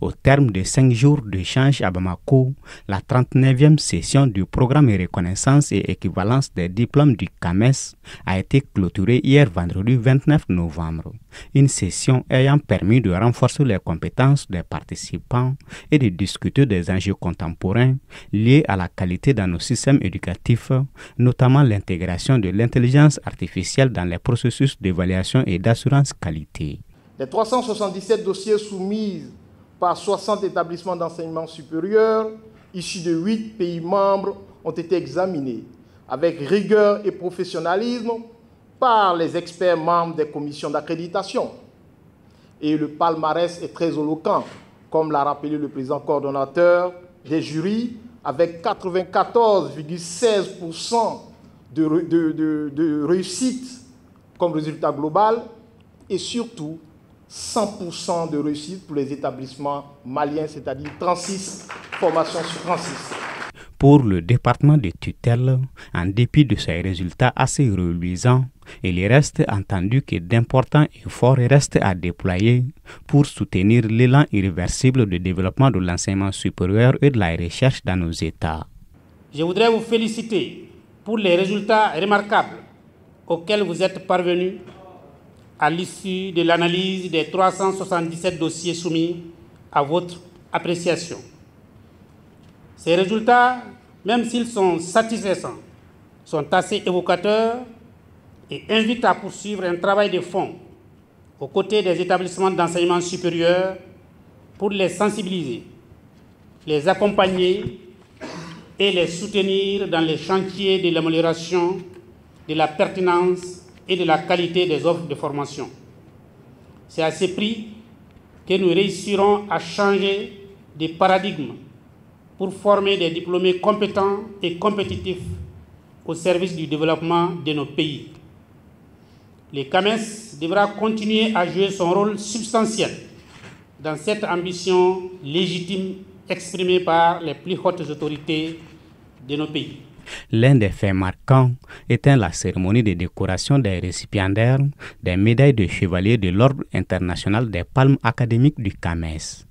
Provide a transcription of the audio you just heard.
Au terme de 5 jours d'échange à Bamako, la 39e session du programme reconnaissance et équivalence des diplômes du CAMES a été clôturée hier vendredi 29 novembre. Une session ayant permis de renforcer les compétences des participants et de discuter des enjeux contemporains liés à la qualité dans nos systèmes éducatifs, notamment l'intégration de l'intelligence artificielle dans les processus d'évaluation et d'assurance qualité. Les 377 dossiers soumis par 60 établissements d'enseignement supérieur issus de 8 pays membres ont été examinés avec rigueur et professionnalisme par les experts membres des commissions d'accréditation. Et le palmarès est très éloquent, comme l'a rappelé le président coordonnateur des jurys, avec 94,16% de réussite comme résultat global et surtout 100% de réussite pour les établissements maliens, c'est-à-dire 36 formations sur 36. Pour le département de tutelle, en dépit de ces résultats assez reluisants, il reste entendu que d'importants efforts restent à déployer pour soutenir l'élan irréversible de développement de l'enseignement supérieur et de la recherche dans nos États. Je voudrais vous féliciter pour les résultats remarquables auxquels vous êtes parvenus à l'issue de l'analyse des 377 dossiers soumis à votre appréciation. Ces résultats, même s'ils sont satisfaisants, sont assez évocateurs et invitent à poursuivre un travail de fond aux côtés des établissements d'enseignement supérieur pour les sensibiliser, les accompagner et les soutenir dans les chantiers de l'amélioration de la pertinence et de la qualité des offres de formation. C'est à ce prix que nous réussirons à changer de paradigme pour former des diplômés compétents et compétitifs au service du développement de nos pays. Le CAMES devra continuer à jouer son rôle substantiel dans cette ambition légitime exprimée par les plus hautes autorités de nos pays. L'un des faits marquants était la cérémonie de décoration des récipiendaires des médailles de chevalier de l'Ordre international des palmes académiques du CAMES.